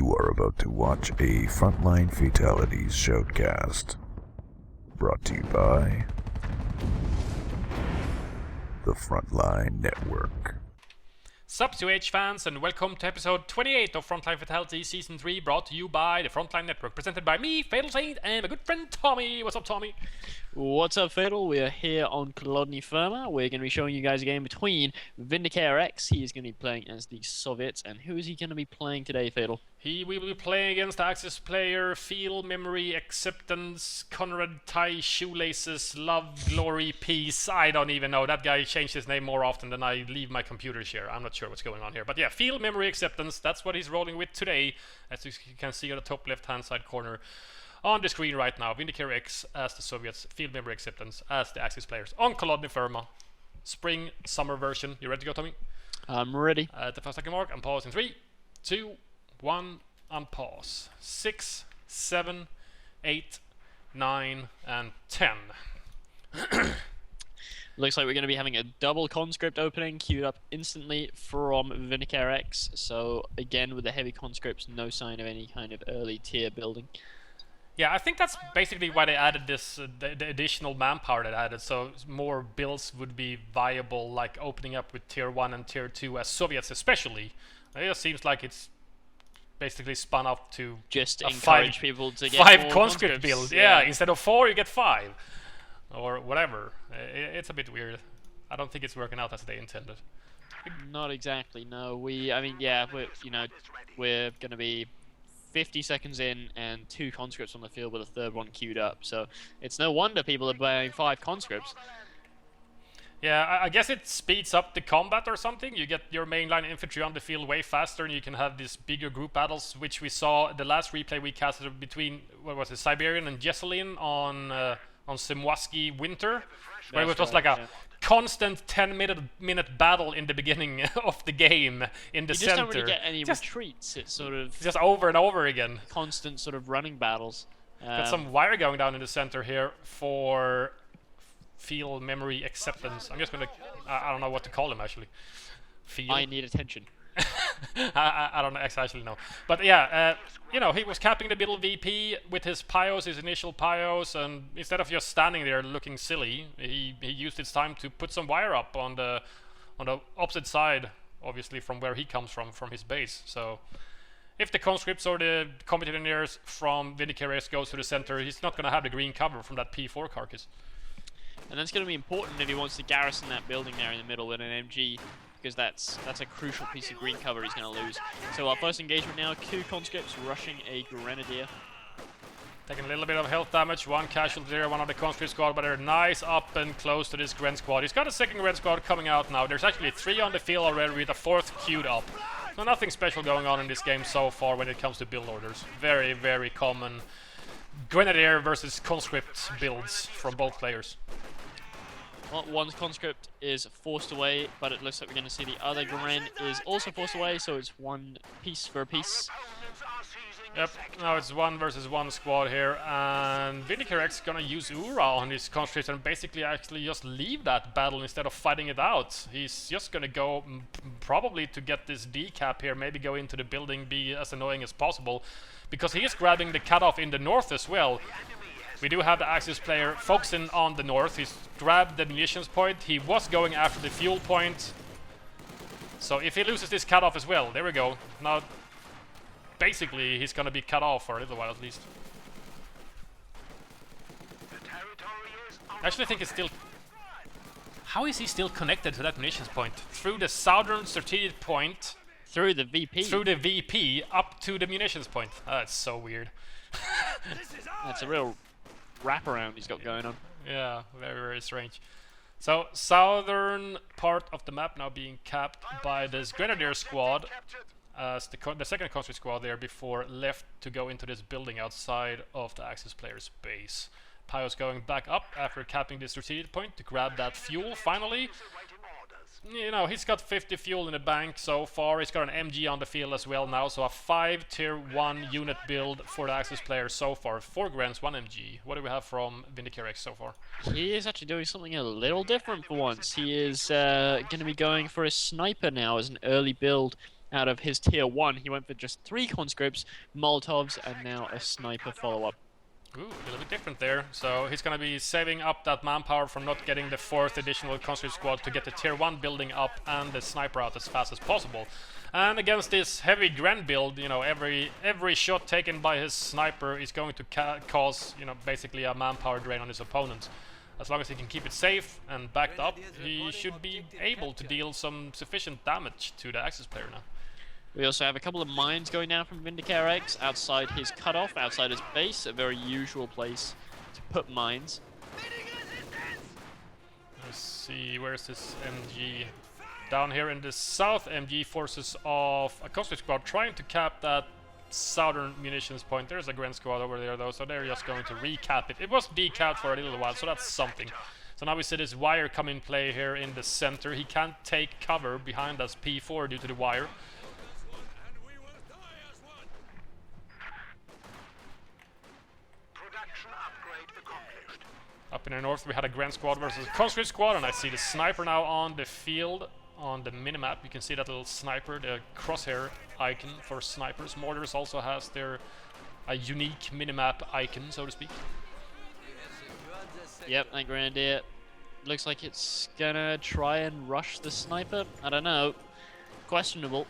You are about to watch a Frontline Fatalities shoutcast, brought to you by the Frontline Network. Sup to H fans, and welcome to episode 28 of Frontline Fatalities Season 3, brought to you by the Frontline Network, presented by me, FatalSaint, and my good friend Tommy. What's up, Tommy? What's up, Fatal? We are here on Kolodny Firma. We're going to be showing you guys a game between VindicareX. He is going to be playing as the Soviets. And who is he going to be playing today, Fatal? He will be playing against the Axis player, Feel, Memory, Acceptance, Conrad, Tie, Shoelaces, Love, Glory, Peace. I don't even know. That guy changed his name more often than I leave my computer here. I'm not sure what's going on here. But yeah, Feel, Memory, Acceptance. That's what he's rolling with today. As you can see on the top left-hand side corner on the screen right now. VindicareX as the Soviets, Field Memory Acceptance as the Axis players on Kolodny Firma. Spring, summer version. You ready to go, Tommy? I'm ready. At the 1 second mark, I'm pausing. 3, 2, 1, unpause. 6, 7, 8, 9, and 10. Looks like we're going to be having a double conscript opening queued up instantly from VindicareX. So again, with the heavy conscripts, no sign of any kind of early tier building. Yeah, I think that's basically why they added this, the additional manpower that added, so more builds would be viable, like opening up with tier 1 and tier 2 as Soviets especially. It just seems like it's basically spun up to just encourage people to get 5 more conscript builds. Yeah, instead of 4 you get 5. Or whatever. It's a bit weird. I don't think it's working out as they intended. Not exactly, no. We're going to be 50 seconds in and 2 conscripts on the field with a third one queued up. So it's no wonder people are playing 5 conscripts. Yeah, I guess it speeds up the combat or something. You get your mainline infantry on the field way faster, and you can have these bigger group battles, which we saw the last replay we casted between, what was it, Siberian and Jesselin on Simwaski Winter, where it was like a constant 10-minute battle in the beginning of the game in the center. You just don't really get any retreats. It's sort of just over and over again. Constant sort of running battles. Got some wire going down in the center here for Feel, Memory, Acceptance. I'm just gonna, I don't know what to call him actually. Feel. I need attention. I don't actually know. But yeah, you know, he was capping the middle VP with his pyos, his initial pyos, and instead of just standing there looking silly, he used his time to put some wire up on the opposite side, obviously from where he comes from his base. So if the conscripts or the combat engineers from VindicareX goes to the center, he's not going to have the green cover from that P4 carcass. And that's going to be important if he wants to garrison that building there in the middle with an MG, because that's a crucial piece of green cover he's going to lose. So our first engagement now, 2 conscripts rushing a grenadier. Taking a little bit of health damage, 1 casualty there, 1 of the conscript squad, but they're nice up and close to this Gren squad. He's got a second Gren squad coming out now. There's actually 3 on the field already with a 4th queued up. So nothing special going on in this game so far when it comes to build orders. Very, very common grenadier versus conscript builds from both players. Well, one conscript is forced away, but it looks like we're going to see the other Gren is also forced away, so it's 1 piece for a piece. Yep, now it's 1 versus 1 squad here, and VindicareX gonna use Ura on his conscripts and basically actually just leave that battle instead of fighting it out. He's just gonna go probably to get this decap here, maybe go into the building, be as annoying as possible, because he is grabbing the cutoff in the north as well. We do have the Axis player focusing on the north. He's grabbed the munitions point. He was going after the fuel point. So if he loses this cutoff as well, there we go. Now, basically, he's going to be cut off for a little while at least. I actually think it's still... How is he still connected to that munitions point? Through the southern strategic point. Through the VP. Through the VP up to the munitions point. That's so weird. That's a real wraparound he's got going on. Yeah, very, very strange. So, southern part of the map now being capped by this Grenadier squad. As the second conscript squad there before left to go into this building outside of the Axis player's base. Pyos going back up after capping the strategic point to grab that fuel finally. You know, he's got 50 fuel in the bank so far. He's got an MG on the field as well now, so a 5 tier 1 unit build for the Axis players so far. 4 Grens, 1 MG. What do we have from VindicareX so far? He is actually doing something a little different for once. He is going to be going for a sniper now as an early build out of his tier 1, he went for just 3 conscripts, Molotovs, and now a sniper follow-up. Ooh, a little bit different there. So he's gonna be saving up that manpower from not getting the 4th additional conscript squad to get the tier 1 building up and the sniper out as fast as possible. And against this heavy Gren build, you know, every shot taken by his sniper is going to cause, you know, basically a manpower drain on his opponent. As long as he can keep it safe and backed up, he should be able to deal some sufficient damage to the Axis player now. We also have a couple of mines going down from VindicareX outside his cutoff, outside his base, a very usual place to put mines. Let's see, where's this MG? Down here in the south, MG forces off a conscript squad trying to cap that southern munitions point. There's a Gren squad over there though, so they're just going to recap it. It was decapped for a little while, so that's something. So now we see this wire come in play here in the center. He can't take cover behind us P4 due to the wire. Up in the north we had a Gren squad versus a conscript squad, and I see the sniper now on the field on the minimap. You can see that little sniper, the crosshair icon for snipers. Mortars also has their a unique minimap icon, so to speak. Yep, that Grenadier looks like it's gonna try and rush the sniper. I don't know. Questionable.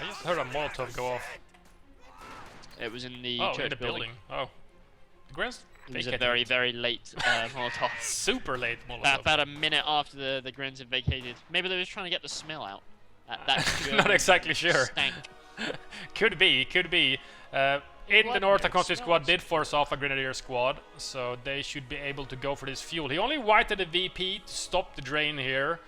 I just heard a Molotov go off. It was in the church church in the building. Oh. The Gren's It was a very, very late Molotov. Super late Molotov. About a minute after the Grens had vacated. Maybe they were trying to get the smell out. Not exactly sure. Stank. Could be, could be. In the north, a conscript squad did force off a Grenadier squad, so they should be able to go for this fuel. He only whited a VP to stop the drain here.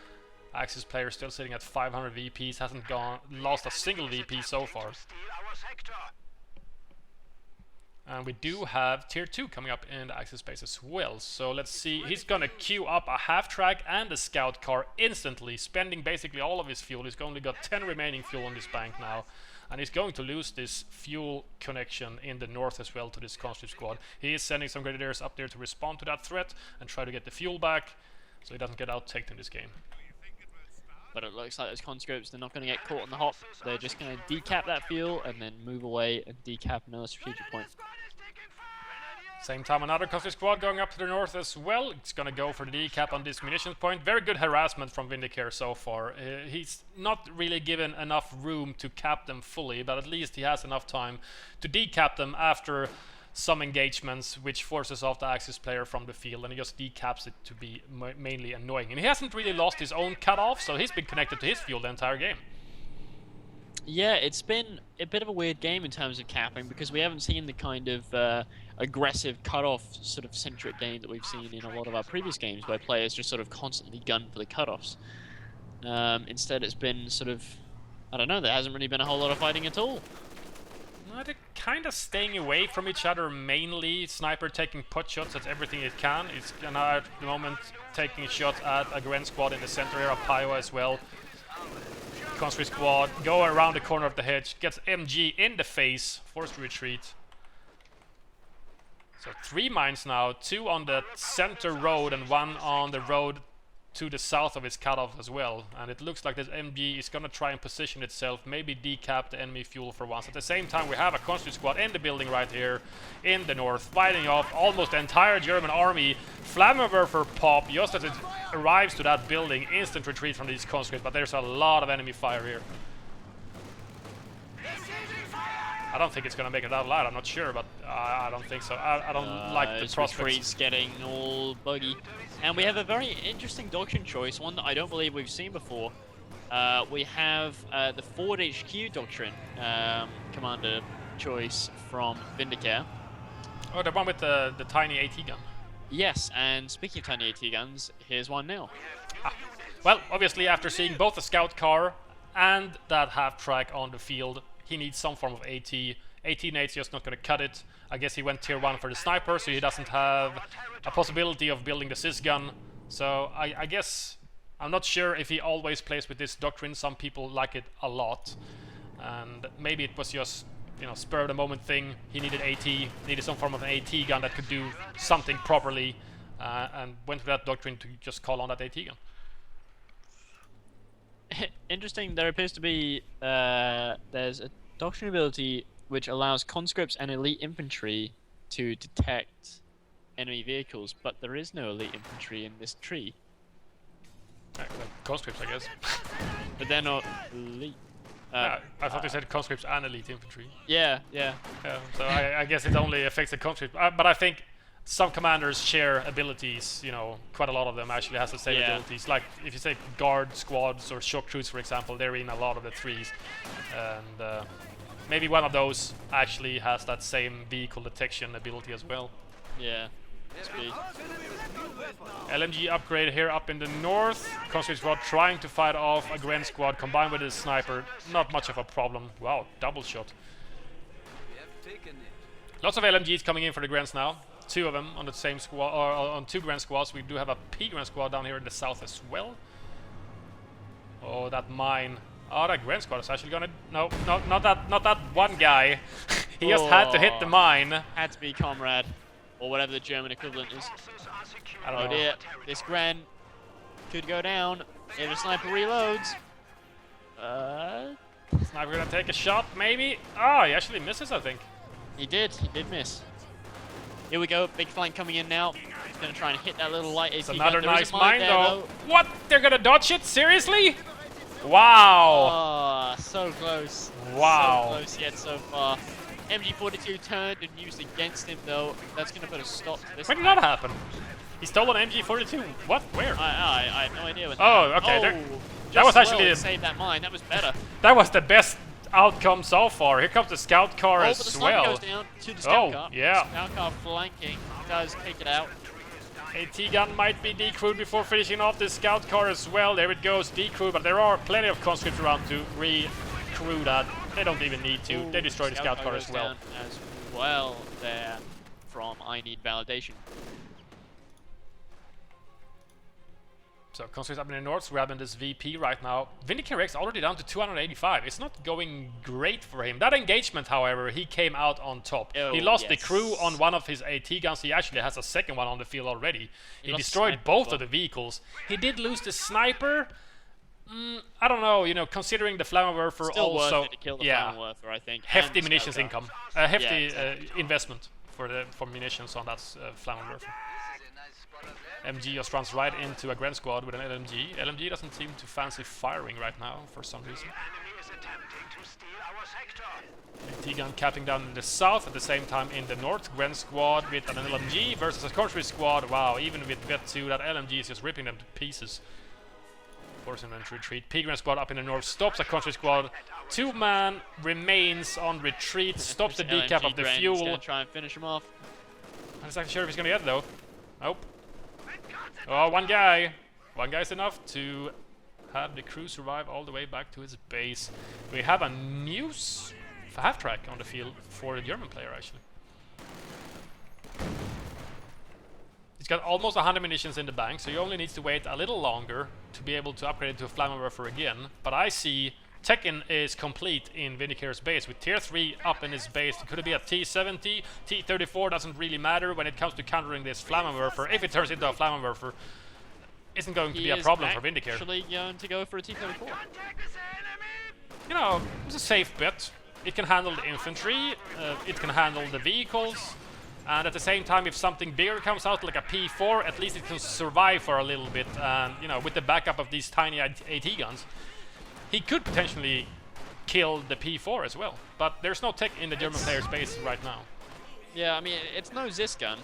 Axis player still sitting at 500 VPs, hasn't lost a single VP so far. And we do have tier 2 coming up in the Axis space as well. So let's see, he's gonna queue up a half-track and a scout car instantly, spending basically all of his fuel. He's only got 10 remaining fuel on this bank now. And he's going to lose this fuel connection in the north as well to this conscript squad. He is sending some Grenadiers up there to respond to that threat and try to get the fuel back, so he doesn't get out-taken in this game. But it looks like those conscripts, they're not going to get caught on the hop. They're just going to decap that fuel and then move away and decap another strategic point. Same time, another conscript squad going up to the north as well. It's going to go for the decap on this munitions point. Very good harassment from Vindicare so far. He's not really given enough room to cap them fully, but at least he has enough time to decap them after some engagements, which forces off the Axis player from the field, and he just decaps it to be mainly annoying. And he hasn't really lost his own cutoff, so he's been connected to his fuel the entire game. Yeah, it's been a bit of a weird game in terms of capping, because we haven't seen the kind of aggressive cutoff sort of centric game that we've seen in a lot of our previous games, where players just sort of constantly gun for the cutoffs. Instead, it's been sort of, I don't know, there hasn't really been a whole lot of fighting at all. They're kind of staying away from each other mainly. Sniper taking pot shots at everything it can. It's now at the moment taking a shot at a Gren squad in the center here, a Pio as well. Conscript squad go around the corner of the hedge, gets MG in the face, forced to retreat. So 3 mines now, 2 on the center road and 1 on the road to the south of its cutoff as well. And it looks like this MG is gonna try and position itself, maybe decap the enemy fuel for once. At the same time, we have a conscript squad in the building right here in the north, fighting off almost the entire German army. Flammenwerfer pop just as it arrives to that building, instant retreat from these conscripts, but there's a lot of enemy fire here. I don't think it's gonna make it out loud, I'm not sure, but I don't think so. I don't like the prospects. Retreat's getting all buggy. And we have a very interesting doctrine choice, one that I don't believe we've seen before. We have the Ford HQ doctrine commander choice from Vindicare. Oh, the one with the tiny AT gun. Yes, and speaking of tiny AT guns, here's one now. Well, obviously after seeing both the scout car and that half-track on the field, he needs some form of AT. AT nade's just not going to cut it. I guess he went tier 1 for the sniper, so he doesn't have a possibility of building the sys gun. So I guess I'm not sure if he always plays with this doctrine. Some people like it a lot, and maybe it was just, you know, spur of the moment thing. He needed AT, needed some form of an AT gun that could do something properly, and went with that doctrine to just call on that AT gun. Interesting. There appears to be there's a doctrine ability which allows conscripts and elite infantry to detect enemy vehicles, but there is no elite infantry in this tree. Conscripts, I guess. But they're not elite. I thought you said conscripts and elite infantry. Yeah. Yeah, so I guess it only affects the conscripts. But I think some commanders share abilities, you know, quite a lot of them actually has the same abilities. Like if you say guard squads or shock troops, for example, they're in a lot of the threes. And maybe one of those actually has that same vehicle detection ability as well. Yeah. Speed. LMG upgrade here up in the north. Conscript squad trying to fight off a Gren squad combined with his sniper. Not much of a problem. Wow, double shot. Lots of LMGs coming in for the Grens now. 2 of them on the same squad, or on 2 Gren squads. We do have a P Gren squad down here in the south as well. Oh, that mine. Oh, that Gren squad is actually gonna... No, not that one guy. He just had to hit the mine. Had to be Comrade. Or whatever the German equivalent is. I don't know. Dear, this Gren could go down if a sniper reloads. Sniper gonna take a shot, maybe? Oh, he actually misses, I think. He did miss. Here we go, big flank coming in now. He's gonna try and hit that little light AT It's another gun. There nice is a mine mine, there, though. What? They're gonna dodge it? Seriously? Wow. Oh, so close. Wow. So close yet so far. MG42 turned and used against him though. That's gonna put a stop to this. When did that happen? He stole an MG42. What? Where? I have no idea when Oh, that okay. happened. That was just actually save that mine. That was better. that was the best outcome so far. Here comes the scout car But the as sniper well. goes down to the scout car. Yeah. Scout car flanking does take it out. AT gun might be decrewed before finishing off the scout car as well. There it goes, decrewed, but there are plenty of conscripts around to recrew that. They don't even need to. Ooh, they destroy the scout car goes as well. down as well there from I Need Validation. So conscripts up in the north grabbing this VP right now. VindicareX already down to 285. It's not going great for him. That engagement, however, he came out on top. Oh, he lost the yes. crew on one of his AT guns. He actually has a second one on the field already. He lost the destroyed sniper both as well. of the vehicles. He did lose the sniper. I don't know, you know, considering the Flammenwerfer Still also, worth it to kill the yeah, Flammenwerfer, I think. hefty and the munitions scout car. income, hefty exactly. investment for munitions on that Flammenwerfer. MG just runs right into a Gren squad with an LMG. LMG doesn't seem to fancy firing right now for some reason. T-gun capping down in the south at the same time in the north. Gren squad with an LMG versus a conscript squad. Wow, even with Vet 2, that LMG is just ripping them to pieces. Forcing them to retreat. P-Gren squad up in the north stops a conscript squad. 2-man remains on retreat, stops the decap of the fuel. He's gonna try and finish him off. I'm not exactly sure if he's gonna get it though. Nope. Oh, one guy. One guy's enough to have the crew survive all the way back to his base. We have a new half-track on the field for the German player, actually. He's got almost 100 munitions in the bank, so he only needs to wait a little longer to be able to upgrade it to a Flammenwerfer again. But I see Tekken is complete in Vindicare's base with tier 3 up in his base. Could it be a T70? T34 doesn't really matter when it comes to countering this Flammenwerfer. If it turns into a Flammenwerfer, isn't going to be a problem for Vindicare. Actually going to go for a T34. You know, it's a safe bet. It can handle the infantry, it can handle the vehicles, and at the same time, if something bigger comes out, like a P4, at least it can survive for a little bit. And you know, with the backup of these tiny AT guns, he could potentially kill the P4 as well. But there's no tech in the German player's base right now. Yeah, I mean, it's no Zis gun,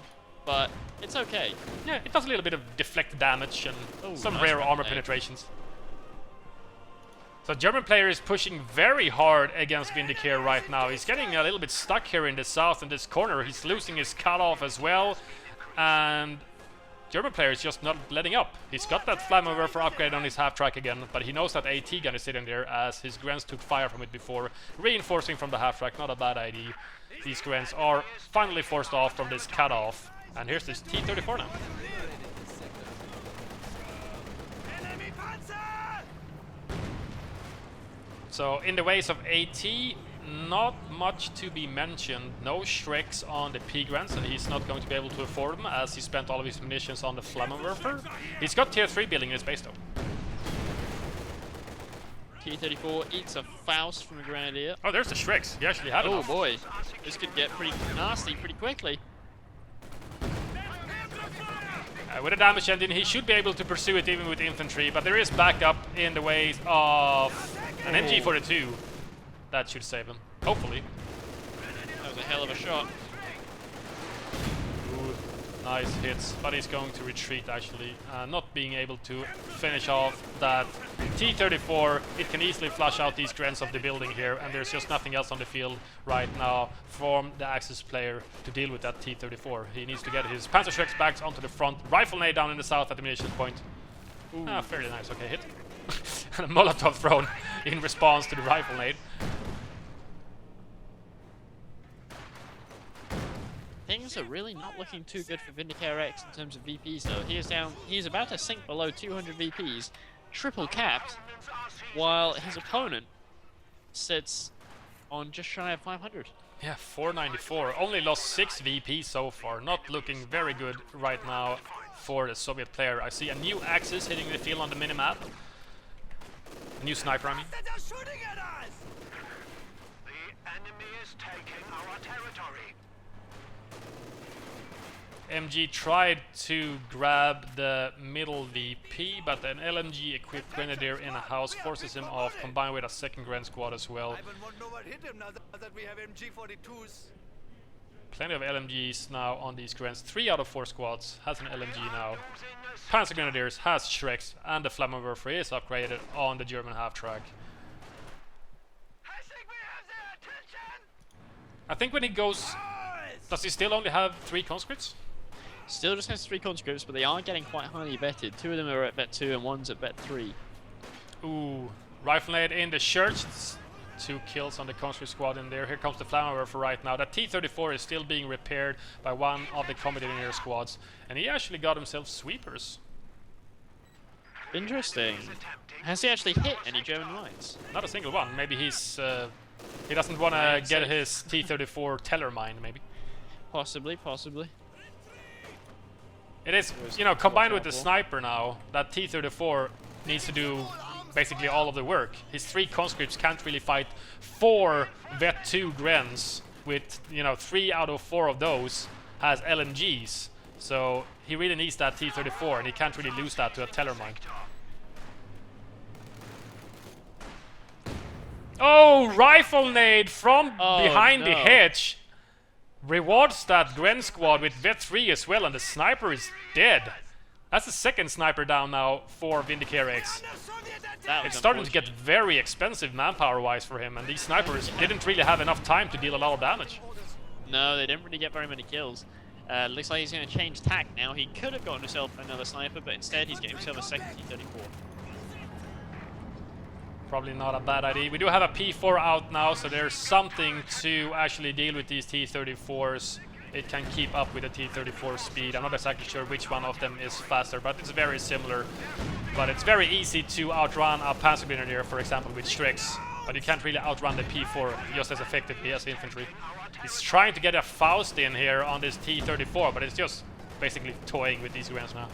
but it's okay. Yeah, it does a little bit of deflect damage and some nice rare weapon armor there. penetrations. So German player is pushing very hard against Vindicare right now. He's getting a little bit stuck here in the south in this corner. He's losing his cutoff as well. And German player is just not letting up. He's got that Flammenwerfer upgrade on his half-track again, but he knows that AT gun is sitting there as his Grens took fire from it before. Reinforcing from the half-track, not a bad idea. These Grens are finally forced off from this cutoff. And here's this T-34 now. So in the ways of AT, not much to be mentioned. No Shreks on the P-Grants, and he's not going to be able to afford them as he spent all of his munitions on the Flammenwerfer. He's got tier 3 building in his base though. T-34 eats a Faust from a Grenadier. Oh, there's the Shreks. He actually had Oh enough. boy, this could get pretty nasty pretty quickly. With a damage engine, he should be able to pursue it even with infantry, but there is backup in the ways of an MG42. That should save him, hopefully. That was a hell of a shot. Ooh, nice hits, but he's going to retreat actually, not being able to finish off that T-34. It can easily flush out these grens of the building here, and there's just nothing else on the field right now from the Axis player to deal with that T-34. He needs to get his Panzer Shreks back onto the front. Rifle nade down in the south at the munitions point. Ah, fairly nice. Okay, hit. And a Molotov thrown in response to the rifle nade. Things are really not looking too good for VindicareX in terms of VPs though. He is down, he's about to sink below 200 VPs, triple capped, while his opponent sits on just shy of 500. Yeah, 494. Only lost 6 VP so far. Not looking very good right now for the Soviet player. I see a new Axis hitting the field on the minimap. A new sniper, I mean. They're shooting at us! The enemy is taking our territory. MG tried to grab the middle VP, but an LMG equipped Grenadier in a house forces him off, combined with a second Gren squad as well. I won't know what hit him now that we have MG42s. Plenty of LMGs now on these Grens. 3 out of 4 squads has an LMG now. Panzer Grenadiers has Shreks, and the Flammenwerfer is upgraded on the German half-track. I think we have their attention! I think when he goes... Does he still only have 3 conscripts? Still just has 3 conscripts, but they are getting quite highly vetted. 2 of them are at vet 2 and 1's at vet 3. Ooh, rifle nade in the church. 2 kills on the conscript squad in there. Here comes the Flammenwerfer right now. That T-34 is still being repaired by one of the combat engineer squads, and he actually got himself sweepers. Interesting. Has he actually hit any German lines? Not a single one. Maybe he's he doesn't want to get his T-34 teller mine. Maybe Possibly, possibly. it is. You know, combined with the sniper now, that T-34 needs to do basically all of the work. His 3 conscripts can't really fight 4 vet 2 Grens with, you know, 3 out of 4 of those has LMGs. So he really needs that T-34, and he can't really lose that to a teller mine. Oh, rifle nade from behind the hedge rewards that Gren squad with vet 3 as well, and the sniper is dead. That's the second sniper down now for VindicareX. It's starting to get very expensive manpower-wise for him, and these snipers didn't really have enough time to deal a lot of damage. No, they didn't really get very many kills. Looks like he's going to change tack now. He could have gotten himself another sniper, but instead he's getting himself a second T-34. Probably not a bad idea. We do have a P4 out now, so there's something to actually deal with these T-34s. It can keep up with the T-34 speed. I'm not exactly sure which one of them is faster, but it's very similar. But it's very easy to outrun a Panzer Grenadier, for example, with Shreks. But you can't really outrun the P4 just as effectively as infantry. He's trying to get a Faust in here on this T-34, but it's just basically toying with these Grens now.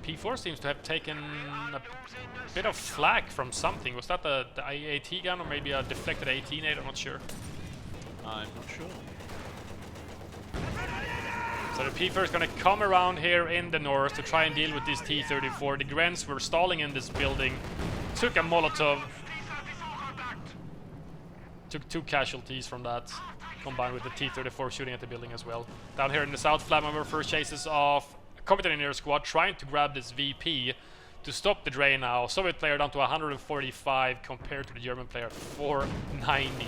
P4 seems to have taken a bit of flak from something. Was that the AT gun or maybe a deflected 18-8? I'm not sure. I'm not sure. So the P4 is going to come around here in the north to try and deal with this T-34. The Grens were stalling in this building. Took a Molotov. Took 2 casualties from that, combined with the T-34 shooting at the building as well. Down here in the south, Flammenwerfer chases off combat engineer squad trying to grab this VP to stop the drain now. Soviet player down to 145 compared to the German player 490.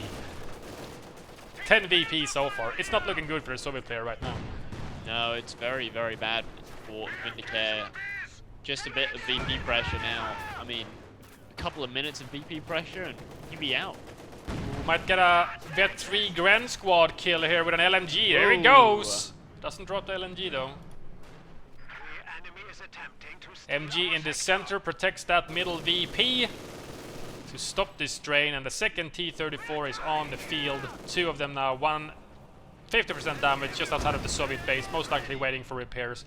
10 VP so far. It's not looking good for the Soviet player right now. No, it's very, very bad for Vindicare. Just a bit of VP pressure now. I mean, a couple of minutes of VP pressure and he'd be out. We might get a vet 3 Gren squad kill here with an LMG. There he goes. Doesn't drop the LMG though. MG in the center protects that middle VP to stop this drain, and the second T-34 is on the field. 2 of them now, 1 50% damage just outside of the Soviet base, most likely waiting for repairs.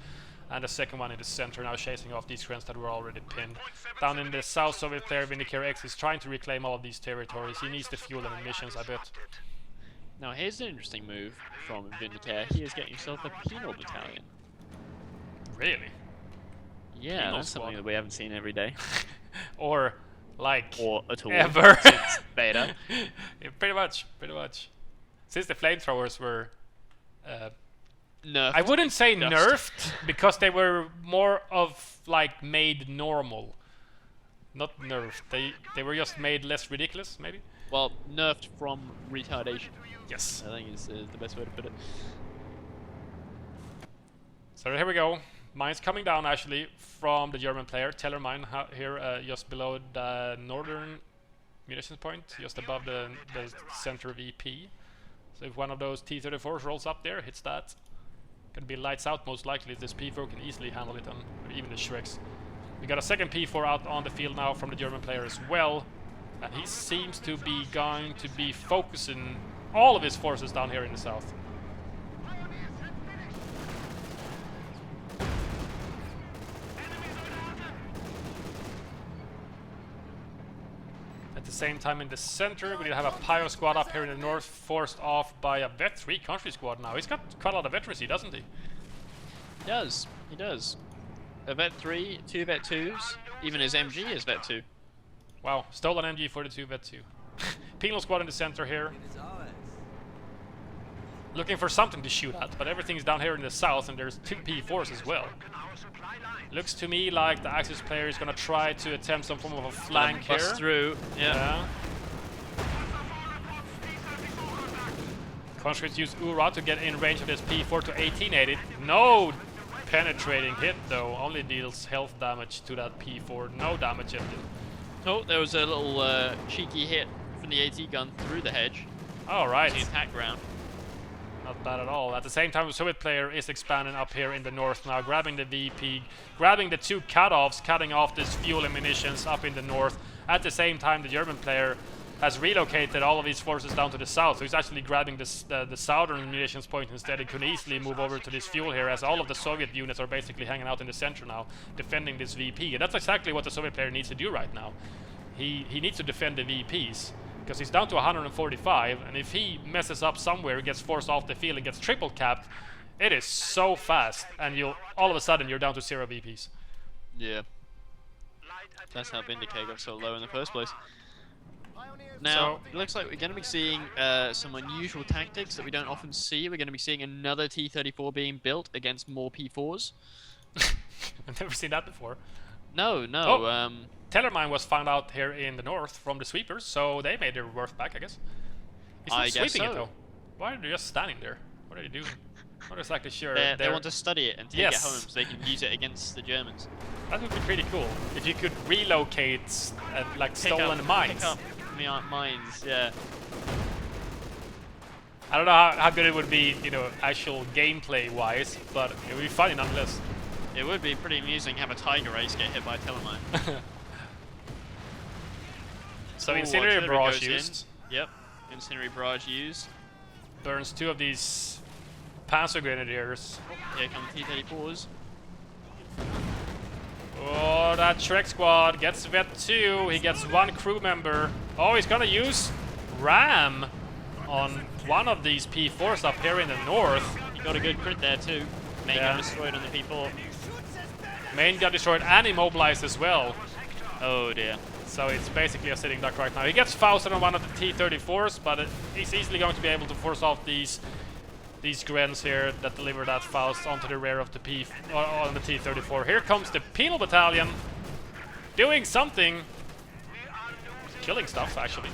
And the second one in the center now chasing off these Grens that were already pinned. Down in the south Soviet player, VindicareX is trying to reclaim all of these territories. He needs the fuel and emissions, I bet. Now here's an interesting move from Vindicare. He is getting himself a penal battalion. Really? Yeah, Penal that's squad. something that we haven't seen every day. Or, like, Or at all. ever. Since beta. Yeah, pretty much. Since the flamethrowers were... Nerfed. I wouldn't say Dust. nerfed, because they were more of, like, made normal. Not nerfed. They were just made less ridiculous, maybe? Well, nerfed from retardation. Yes. I think is the best way to put it. So here we go. Mines coming down actually from the German player. Teller mine here just below the northern munitions point, just above the center of EP. So if one of those T-34s rolls up there, hits that, gonna be lights out most likely. This P4 can easily handle it, or even the Shreks. We got a second P4 out on the field now from the German player as well. And he seems to be going to be focusing all of his forces down here in the south. At the same time in the center, we have a Pyro squad up here in the north, forced off by a Vet 3 country squad now. He's got quite a lot of veterancy, doesn't he? He does. He does. A Vet 3, 2 Vet 2s, even his MG is Vet 2. Wow, stolen MG for the 2 Vet 2. Penal squad in the center here. Looking for something to shoot at, but everything's down here in the south and there's 2 P4s as well. Looks to me like the Axis player is gonna try to attempt some form of a flank here. Bust through. Yeah. Conscripts use URA to get in range of this P4 to 1880. No penetrating hit though, only deals health damage to that P4, no damage engine. Oh, there was a little cheeky hit from the AT gun through the hedge. Alright. The attack ground. Not bad at all. At the same time, the Soviet player is expanding up here in the north now, grabbing the VP, grabbing the 2 cutoffs, cutting off this fuel and munitions up in the north. At the same time, the German player has relocated all of his forces down to the south, so he's actually grabbing this, the southern munitions point instead. He could easily move over to this fuel here, as all of the Soviet units are basically hanging out in the center now, defending this VP. And that's exactly what the Soviet player needs to do right now. He needs to defend the VPs, because he's down to 145, and if he messes up somewhere, gets forced off the field and gets triple capped, it is so fast, and all of a sudden you're down to 0 VPs. Yeah. That's how Vindicare got so low in the first place. Now, it looks like we're going to be seeing some unusual tactics that we don't often see. We're going to be seeing another T-34 being built against more P4s. I've never seen that before. No. Oh. Tellermine was found out here in the north from the sweepers, so they made their worth back, I guess. He's not sweeping it though. Why are they just standing there? What are they doing? Not exactly sure. They want to study it and take it home so they can use it against the Germans. That would be pretty cool if you could relocate like stolen mines. Pick up mines, yeah. I don't know how good it would be, you know, actual gameplay wise, but it would be funny nonetheless. It would be pretty amusing to have a tiger race get hit by a Telemine. So incendiary barrage used. Yep, incendiary barrage used. Burns 2 of these Panzer Grenadiers. Here come T-34s. Oh, that Shrek squad gets Vet 2. He gets 1 crew member. Oh, he's gonna use Ram on one of these P4s up here in the north. He got a good crit there too. Main gun destroyed on the P4. Main gun destroyed and immobilized as well. Oh dear. So it's basically a sitting duck right now. He gets Fausted on one of the T-34s, but he's easily going to be able to force off these Grens here that deliver that Faust onto the rear of the on the T-34. Here comes the Penal Battalion, doing something, killing stuff actually.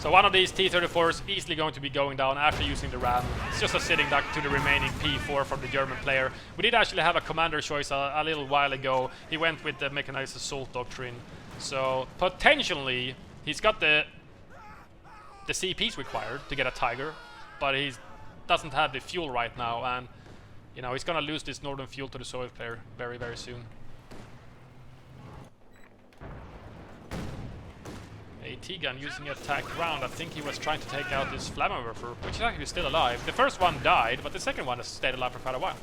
So one of these T-34s easily going to be going down after using the ram. It's just a sitting duck to the remaining P4 from the German player. We did actually have a commander choice a little while ago. He went with the mechanized assault doctrine. So potentially he's got the CPs required to get a Tiger, but he doesn't have the fuel right now, and you know he's gonna lose this northern fuel to the Soviet player very, very soon. AT AT gun using attack round. I think he was trying to take out this Flammenwerfer, which is actually still alive. The first one died, but the second one has stayed alive for quite a while.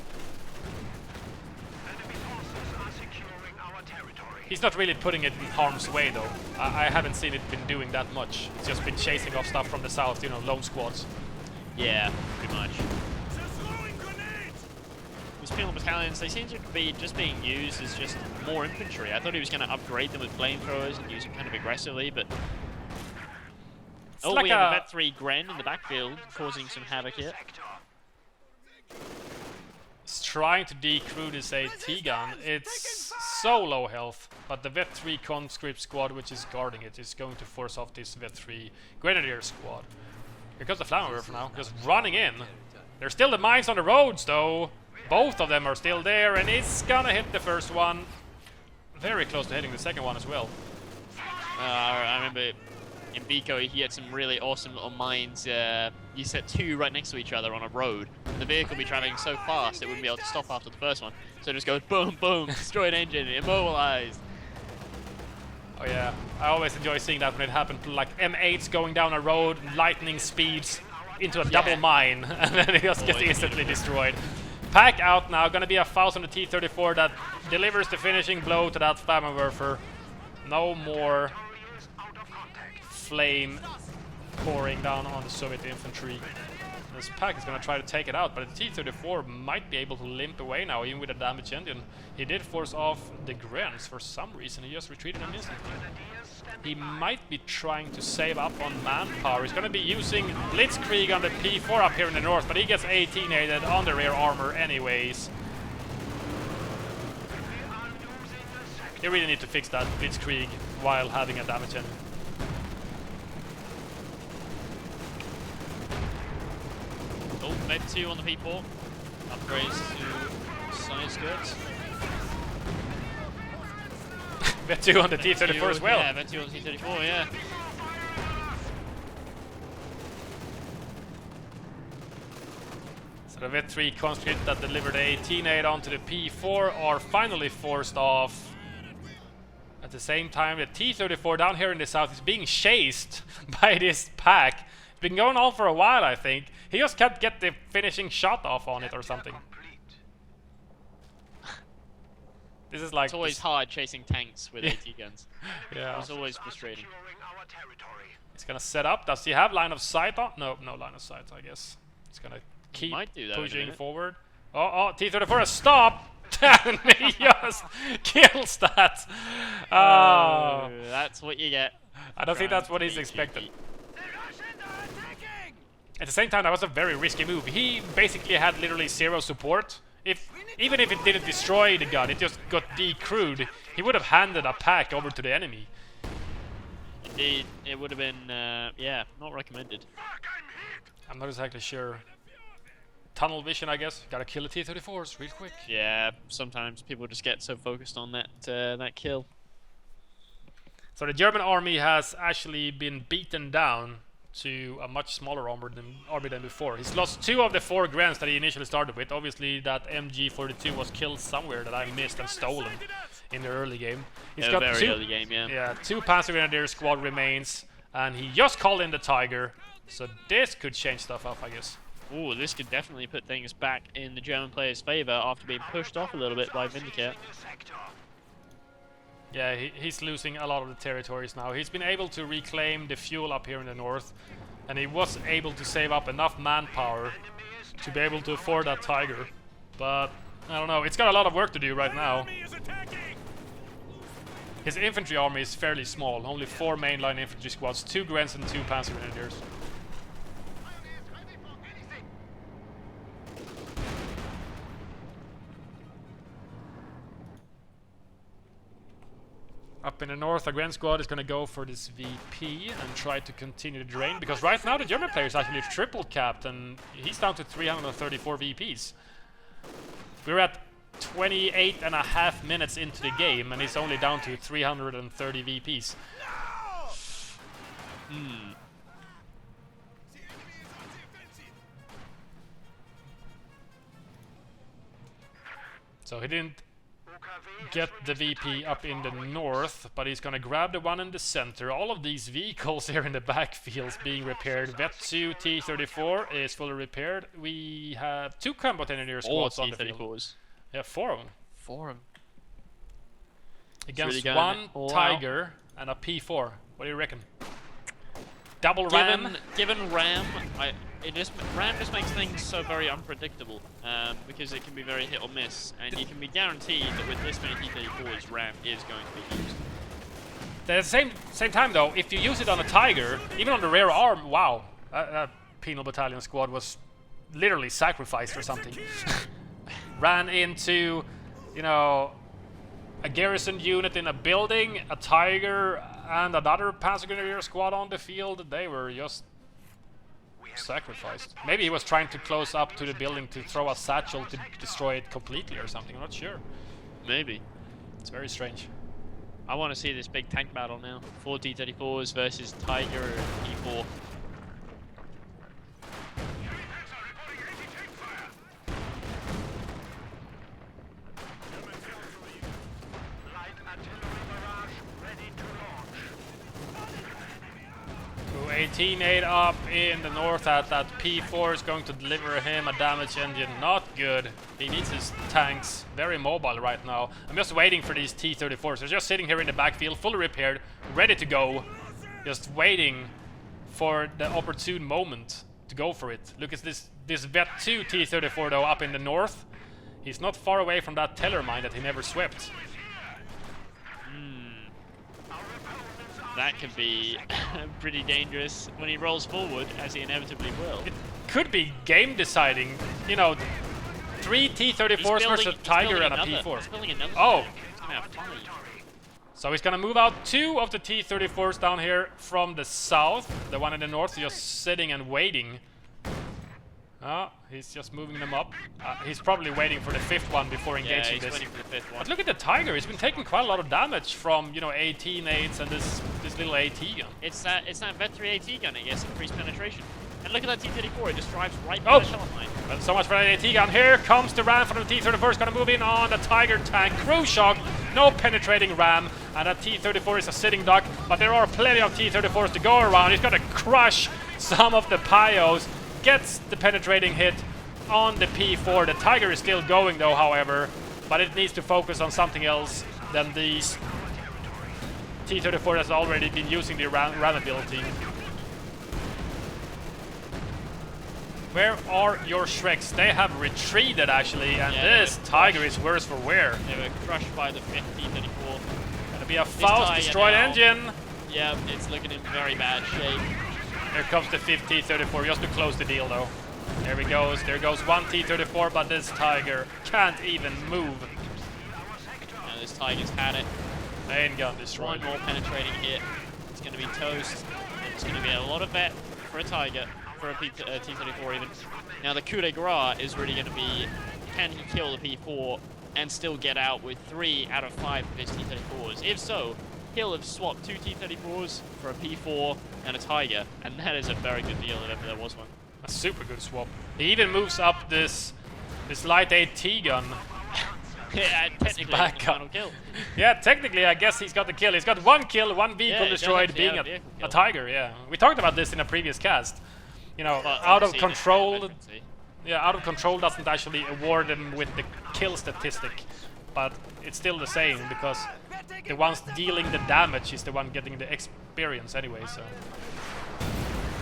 Enemy forces are securing our territory. He's not really putting it in harm's way though. I haven't seen it been doing that much. It's just been chasing off stuff from the south, you know, lone squads. Yeah, pretty much. These penal battalions, they seem to be just being used as just more infantry. I thought he was going to upgrade them with flamethrowers and use them kind of aggressively, but... Oh, like we have a Vet 3 Gren in the backfield, causing some havoc here. He's trying to decrew this AT gun. It's so low health, but the Vet 3 conscript squad, which is guarding it, is going to force off this Vet 3 Grenadier squad. Here comes the Flammenwerfer now, just running in. There's still the mines on the roads though. Both of them are still there, and it's gonna hit the first one. Very close to hitting the second one as well. I remember in Biko he had some really awesome little mines. You set two right next to each other on a road. The vehicle would be traveling so fast it wouldn't be able to stop after the first one. So it just goes boom, boom, destroyed engine, immobilized. Oh yeah, I always enjoy seeing that when it happened. Like M8s going down a road, lightning speeds into a double mine, and then it just gets instantly destroyed. Pack out now, gonna be a 1000 T-34 that delivers the finishing blow to that Flammenwerfer. No more flame pouring down on the Soviet infantry. This pack is gonna try to take it out, but the T-34 might be able to limp away now, even with a damaged engine. He did force off the Grens for some reason. He just retreated him instantly. He might be trying to save up on manpower. He's gonna be using Blitzkrieg on the P4 up here in the north, but he gets 18-aided on the rear armor anyways. You really need to fix that Blitzkrieg while having a damage engine. Oh, Med 2 on the P4. Upgrades to side skirts. Vet 2 on the T-34 as well. Yeah, Vet 2 on the T-34, yeah. So the Vet 3 conscript that delivered the 18-aid onto the P4 are finally forced off. At the same time, the T-34 down here in the south is being chased by this pack. It's been going on for a while, I think. He just can't get the finishing shot off on it or something. This is like... It's always hard chasing tanks with AT guns. Yeah. It's always frustrating. He's gonna set up. Does he have line of sight on? No, no line of sight, I guess. He's gonna keep Might do that in a pushing minute. forward. Oh, T-34, stop! And he just kills that. Oh. That's what you get. I don't think that's what he's expected. At the same time, that was a very risky move. He basically had literally zero support. Even if it didn't destroy the gun, it just got decrewed. He would have handed a pack over to the enemy. Indeed, it would have been, yeah, not recommended. I'm not exactly sure. Tunnel vision, I guess. Gotta kill the T-34s real quick. Yeah, sometimes people just get so focused on that that kill. So the German army has actually been beaten down to a much smaller army than before. He's lost 2 of the 4 Grens that he initially started with. Obviously that MG42 was killed somewhere that I missed and stolen in the early game. He's got very 2, early game, yeah. Yeah, 2 Panzer Grenadier squad remains, and he just called in the Tiger. So this could change stuff up, I guess. Ooh, this could definitely put things back in the German player's favor after being pushed off a little bit by Vindicare. Yeah, he's losing a lot of the territories now. He's been able to reclaim the fuel up here in the north, and he was able to save up enough manpower to be able to afford that Tiger. But, I don't know, it's got a lot of work to do right now. His infantry army is fairly small, only 4 mainline infantry squads, 2 Grens and 2 Panzer Grenadiers. Up in the north, a Gren squad is going to go for this VP and try to continue the drain, because right now the German player is actually triple capped and he's down to 334 VPs. We're at 28.5 minutes into the game and he's only down to 330 VPs. So he didn't get the VP up in the north, but he's gonna grab the one in the center. All of these vehicles here in the backfields being repaired. Vet 2 T-34 is fully repaired. We have 2 combat engineer squads on the field. T-34s. Yeah, 4 of them. 4 of them. Against really one all Tiger and a P4. What do you reckon? Double ram? Given Ram, Ram just makes things so very unpredictable because it can be very hit or miss, and you can be guaranteed that with this many T-34s, Ram is going to be used. At the same time though, if you use it on a Tiger, even on the rear arm, wow, that penal battalion squad was literally sacrificed or something. Ran into, you know, a garrison unit in a building, a Tiger, and another Panzer Grenadier squad on the field. They were just sacrificed. Maybe he was trying to close up to the building to throw a satchel to destroy it completely or something. I'm not sure. Maybe. It's very strange. I want to see this big tank battle now. 4 T-34s versus Tiger E4. So 18-8 up in the north at that P4 is going to deliver him a damage engine. Not good. He needs his tanks very mobile right now. I'm just waiting for these T-34s. They're just sitting here in the backfield, fully repaired, ready to go. Just waiting for the opportune moment to go for it. Look at this Vet 2 T-34 though up in the north. He's not far away from that teller mine that he never swept. That could be pretty dangerous when he rolls forward, as he inevitably will. It could be game deciding. You know, 3 T-34s versus a Tiger and a P4. He's building another Oh! It's gonna have fun. So he's gonna move out 2 of the T-34s down here from the south. The one in the north just sitting and waiting. He's just moving them up. He's probably waiting for the 5th one before engaging he's this. waiting for the 5th one. But look at the Tiger. He's been taking quite a lot of damage from, you know, 18-8s and this little AT gun. It's that Vet 3 AT gun, I guess, increased penetration. And look at that T-34, it just drives right by the shell line. Well, so much for that AT gun. Here comes the ram from the T-34. Is going to move in on the Tiger tank. Crew shock, no penetrating ram. And that T-34 is a sitting duck, but there are plenty of T-34s to go around. He's going to crush some of the Pios. Gets the penetrating hit on the P4. The Tiger is still going though, however, but it needs to focus on something else than these T-34 that's already been using the ram ability. Where are your Shreks? They have retreated actually, and this Tiger is worse for wear. They were crushed by the 5th T-34. Gonna be a Faust destroyed engine. Yeah, it's looking in very bad shape. Here comes the 5th T-34 just to close the deal though. There he goes. There goes one T-34, but this Tiger can't even move. Now this Tiger's had it. Main gun destroyed. One more penetrating hit. It's going to be toast. It's going to be a lot of vet for a Tiger, for a T-34 even. Now the coup de grace is really going to be, can he kill the P4 and still get out with 3 out of 5 of his T-34s? If so, he'll have swapped 2 T-34s for a P4 and a Tiger, and that is a very good deal if ever there was one. A super good swap. He even moves up this light AT gun. Yeah, technically the final kill. Yeah, technically I guess he's got the kill. He's got 1 kill, 1 vehicle destroyed, being a Tiger, yeah. We talked about this in a previous cast. You know, out of control. Yeah, out of control doesn't actually award him with the kill statistic. But it's still the same, because the ones dealing the damage is the one getting the experience anyway, so.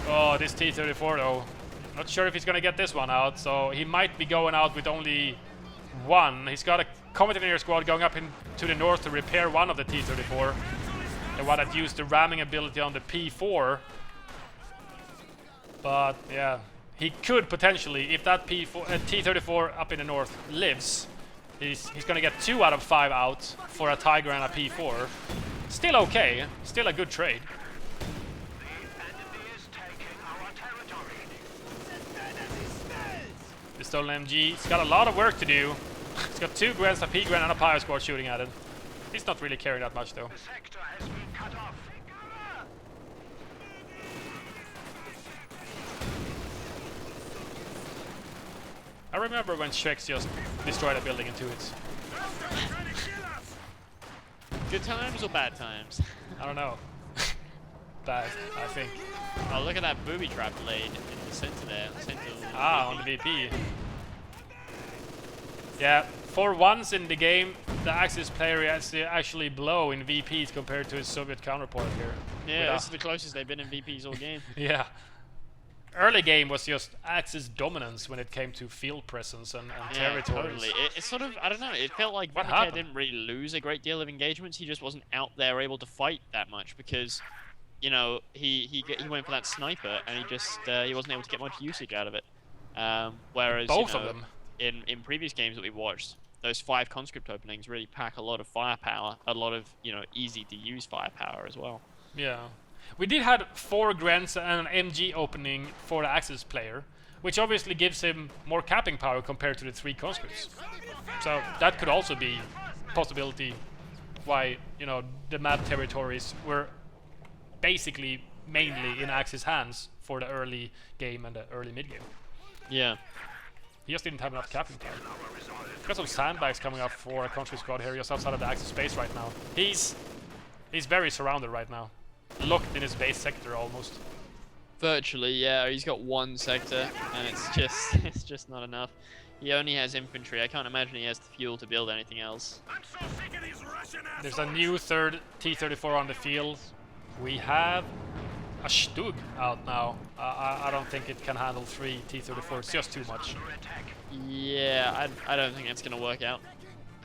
Oh, this T-34 though. Not sure if he's gonna get this one out, so he might be going out with only 1. He's got a combat engineer squad going up to the north to repair one of the T-34. The one that used the ramming ability on the P4. But yeah, he could potentially, if that T-34 up in the north lives, he's gonna get 2 out of 5 out for a Tiger and a P4. Still okay, still a good trade. The stolen MG, he's got a lot of work to do. He's got 2 Grens, a P-Gren and a Pyro squad shooting at it. He's not really caring that much though. I remember when Shreks just destroyed a building in 2 hits. Good times or bad times? I don't know. Bad, I think. Oh, look at that booby trap laid in the center there. On the VP. Yeah, for once in the game, the Axis player has to actually blow in VPs compared to his Soviet counterpart here. Yeah, this is the closest they've been in VPs all game. Yeah. Early game was just Axis dominance when it came to field presence and territories. Totally. It's sort of, I don't know, it felt like What Vindicare happened? didn't really lose a great deal of engagements. He just wasn't out there able to fight that much because, you know, he went for that sniper and he wasn't able to get much usage out of it. Whereas Both you know, of them. in previous games that we watched, those 5 conscript openings really pack a lot of firepower, a lot of, you know, easy to use firepower as well. Yeah. We did have 4 grants and an MG opening for the Axis player, which obviously gives him more capping power compared to the 3 conscripts. So that could also be a possibility why, you know, the map territories were basically mainly in Axis hands for the early game and the early mid game. Yeah. He just didn't have enough capping power. Got some sandbags coming up for a country squad here, just outside of the Axis space right now. He's very surrounded right now. Locked in his base sector almost. Virtually, yeah. He's got 1 sector, and it's just not enough. He only has infantry. I can't imagine he has the fuel to build anything else. I'm so sick of these Russian There's a new 3rd T-34 on the field. We have a Stug out now. I don't think it can handle 3 T-34. It's just too much. Yeah, I don't think it's gonna work out.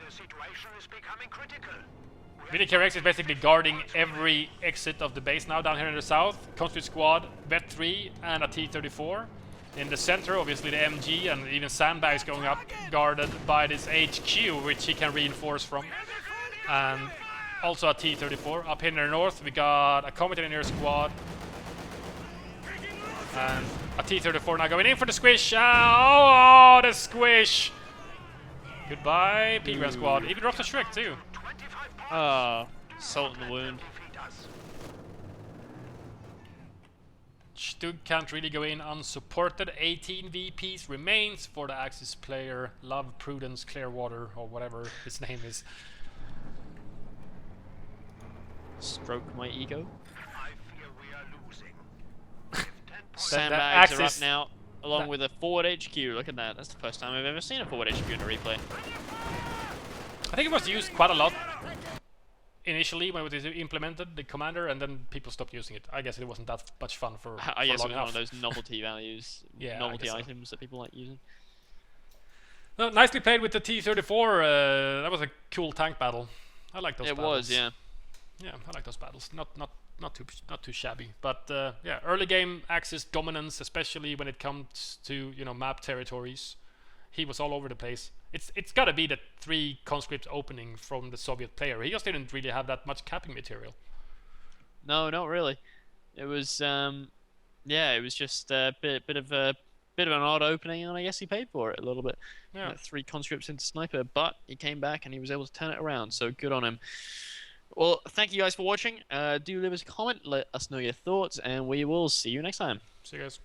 The situation is becoming critical. VindicareX is basically guarding every exit of the base now down here in the south. Country squad, Vet 3 and a T-34. In the center, obviously the MG and even sandbags going up, guarded by this HQ, which he can reinforce from. And also a T-34. Up here in the north, we got a Combat Engineer squad. And a T-34 now going in for the squish. Oh, the squish! Goodbye, P-Grand squad. Even drops a Shrek too. Salt in the wound. Stug can't really go in unsupported. 18 VPs remains for the Axis player. Love, Prudence, Clearwater, or whatever his name is. Stroke my ego. I fear we are losing. Sandbags are up Axis- now, along with a forward HQ. Look at that. That's the first time I've ever seen a forward HQ in a replay. I think it was used quite a lot initially when it was implemented, the commander, and then people stopped using it. I guess it wasn't that much fun for I guess it long was enough. one of those novelty values, Yeah, I novelty guess so. items that people like using. No, nicely played with the T-34. That was a cool tank battle. I like those It battles. was, yeah. Yeah, I like those battles. Not too shabby. But yeah, early game Axis dominance, especially when it comes to, you know, map territories. He was all over the place. It's got to be the 3 conscript opening from the Soviet player. He just didn't really have that much capping material. No, not really. It was, yeah, it was just a bit of an odd opening, and I guess he paid for it a little bit. Yeah. 3 conscripts into sniper, but he came back and he was able to turn it around. So good on him. Well, thank you guys for watching. Do leave us a comment, let us know your thoughts, and we will see you next time. See you guys.